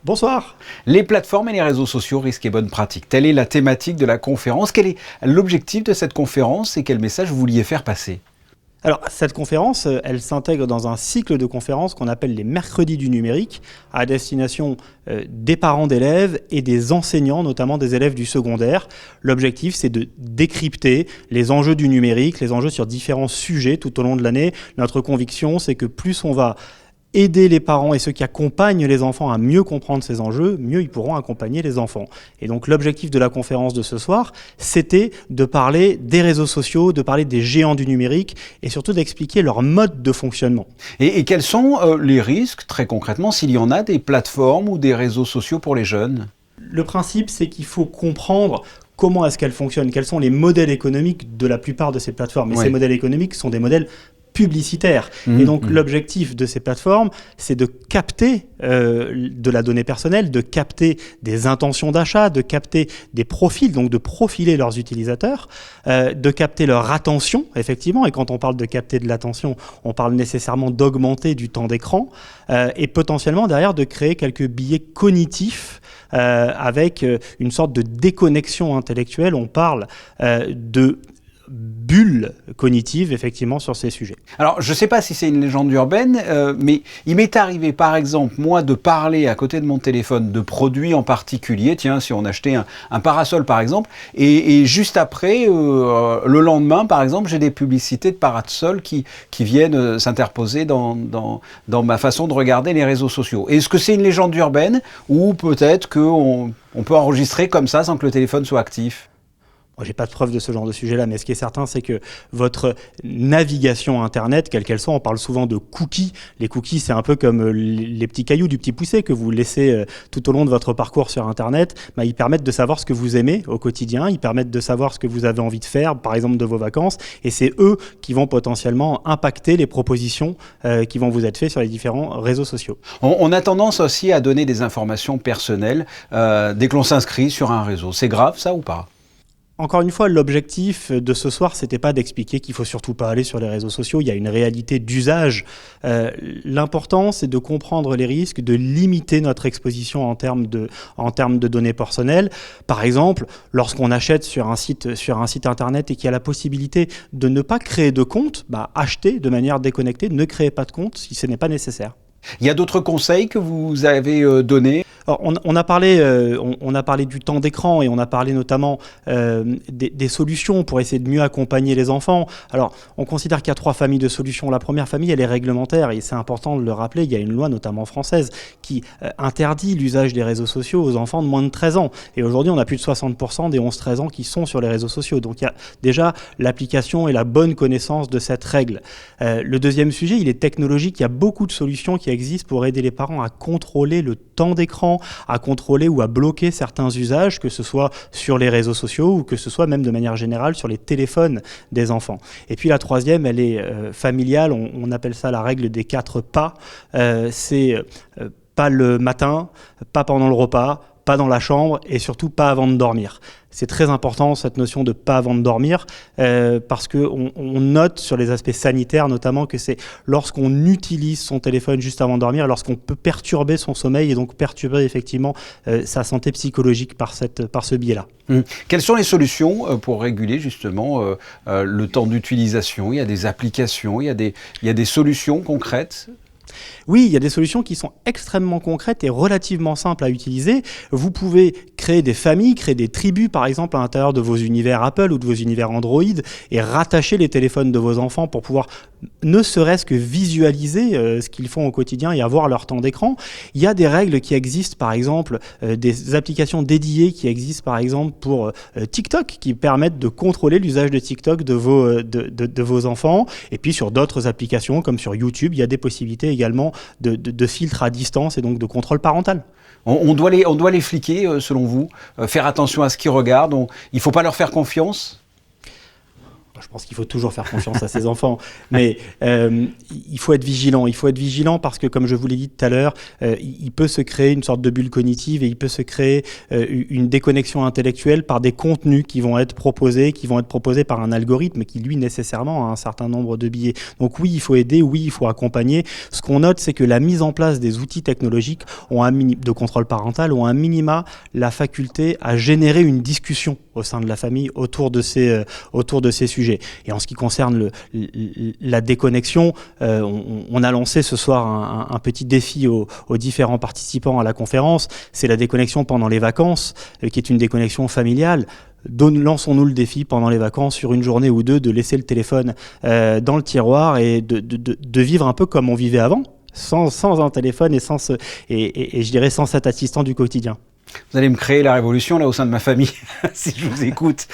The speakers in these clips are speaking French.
Bonsoir. Les plateformes et les réseaux sociaux, risques et bonnes pratiques. Telle est la thématique de la conférence. Quel est l'objectif de cette conférence et quel message vous vouliez faire passer ? Alors, cette conférence, elle s'intègre dans un cycle de conférences qu'on appelle les mercredis du numérique, à destination des parents d'élèves et des enseignants, notamment des élèves du secondaire. L'objectif, c'est de décrypter les enjeux du numérique, les enjeux sur différents sujets tout au long de l'année. Notre conviction, c'est que plus on va aider les parents et ceux qui accompagnent les enfants à mieux comprendre ces enjeux, mieux ils pourront accompagner les enfants. Et donc l'objectif de la conférence de ce soir, c'était de parler des réseaux sociaux, de parler des géants du numérique et surtout d'expliquer leur mode de fonctionnement. Et quels sont les risques, très concrètement, s'il y en a, des plateformes ou des réseaux sociaux pour les jeunes ? Le principe, c'est qu'il faut comprendre comment est-ce qu'elles fonctionnent, quels sont les modèles économiques de la plupart de ces plateformes. Et ces modèles économiques sont des modèles publicitaires. Et donc l'objectif de ces plateformes, c'est de capter de la donnée personnelle, de capter des intentions d'achat, de capter des profils, donc de profiler leurs utilisateurs, de capter leur attention, effectivement. Et quand on parle de capter de l'attention, on parle nécessairement d'augmenter du temps d'écran et potentiellement derrière de créer quelques biais cognitifs avec une sorte de déconnexion intellectuelle. On parle de bulle cognitive, effectivement, sur ces sujets. Alors, je ne sais pas si c'est une légende urbaine, mais il m'est arrivé, par exemple, moi, de parler à côté de mon téléphone de produits en particulier. Tiens, si on achetait un parasol, par exemple, et juste après, le lendemain, par exemple, j'ai des publicités de parasol qui viennent s'interposer dans ma façon de regarder les réseaux sociaux. Est-ce que c'est une légende urbaine ou peut-être qu'on peut enregistrer comme ça sans que le téléphone soit actif ? Moi, j'ai pas de preuve de ce genre de sujet-là, mais ce qui est certain, c'est que votre navigation Internet, quelle qu'elle soit, on parle souvent de cookies. Les cookies, c'est un peu comme les petits cailloux du petit poucet que vous laissez tout au long de votre parcours sur Internet. Ils permettent de savoir ce que vous aimez au quotidien, ils permettent de savoir ce que vous avez envie de faire, par exemple de vos vacances, et c'est eux qui vont potentiellement impacter les propositions qui vont vous être faites sur les différents réseaux sociaux. On a tendance aussi à donner des informations personnelles dès que l'on s'inscrit sur un réseau. C'est grave, ça, ou pas ? Encore une fois, l'objectif de ce soir, c'était pas d'expliquer qu'il faut surtout pas aller sur les réseaux sociaux. Il y a une réalité d'usage. L'important, c'est de comprendre les risques, de limiter notre exposition en termes de données personnelles. Par exemple, lorsqu'on achète sur un site internet et qu'il y a la possibilité de ne pas créer de compte, acheter de manière déconnectée, ne créez pas de compte si ce n'est pas nécessaire. Il y a d'autres conseils que vous avez donnés ? Alors, on a parlé du temps d'écran et on a parlé notamment des solutions pour essayer de mieux accompagner les enfants. Alors, on considère qu'il y a 3 familles de solutions. La première famille, elle est réglementaire et c'est important de le rappeler. Il y a une loi, notamment française, qui interdit l'usage des réseaux sociaux aux enfants de moins de 13 ans. Et aujourd'hui, on a plus de 60% des 11-13 ans qui sont sur les réseaux sociaux. Donc, il y a déjà l'application et la bonne connaissance de cette règle. Le deuxième sujet, il est technologique. Il y a beaucoup de solutions qui existent pour aider les parents à contrôler le temps d'écran, à contrôler ou à bloquer certains usages, que ce soit sur les réseaux sociaux ou que ce soit même de manière générale sur les téléphones des enfants. Et puis la troisième, elle est familiale, on appelle ça la règle des 4 pas. C'est pas le matin, pas pendant le repas, pas dans la chambre et surtout pas avant de dormir. C'est très important cette notion de pas avant de dormir parce qu'on note sur les aspects sanitaires notamment que c'est lorsqu'on utilise son téléphone juste avant de dormir, lorsqu'on peut perturber son sommeil et donc perturber effectivement sa santé psychologique par ce biais-là. Quelles sont les solutions pour réguler justement le temps d'utilisation ? Il y a des applications, il y a des solutions concrètes ? Oui, il y a des solutions qui sont extrêmement concrètes et relativement simples à utiliser. Vous pouvez créer des familles, créer des tribus, par exemple, à l'intérieur de vos univers Apple ou de vos univers Android et rattacher les téléphones de vos enfants pour pouvoir ne serait-ce que visualiser ce qu'ils font au quotidien et avoir leur temps d'écran. Il y a des règles qui existent, par exemple, des applications dédiées qui existent, par exemple, pour TikTok, qui permettent de contrôler l'usage de TikTok de vos enfants. Et puis sur d'autres applications, comme sur YouTube, il y a des possibilités également de filtres à distance et donc de contrôle parental. On doit les fliquer, selon vous, faire attention à ce qu'ils regardent. Il ne faut pas leur faire confiance ? Je pense qu'il faut toujours faire confiance à ses enfants, mais il faut être vigilant. Il faut être vigilant parce que, comme je vous l'ai dit tout à l'heure, il peut se créer une sorte de bulle cognitive et il peut se créer une déconnexion intellectuelle par des contenus qui vont être proposés par un algorithme qui, lui, nécessairement a un certain nombre de biais. Donc oui, il faut aider, oui, il faut accompagner. Ce qu'on note, c'est que la mise en place des outils technologiques de contrôle parental ont un minima la faculté à générer une discussion au sein de la famille autour de ces sujets. Et en ce qui concerne la déconnexion, on a lancé ce soir un petit défi aux différents participants à la conférence. C'est la déconnexion pendant les vacances, qui est une déconnexion familiale. Lançons-nous le défi pendant les vacances, sur une journée ou deux, de laisser le téléphone dans le tiroir et de vivre un peu comme on vivait avant, sans un téléphone et je dirais sans cet assistant du quotidien. Vous allez me créer la révolution là au sein de ma famille, si je vous écoute.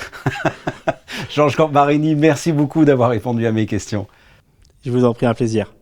Georges Camparini, merci beaucoup d'avoir répondu à mes questions. Je vous en prie, un plaisir.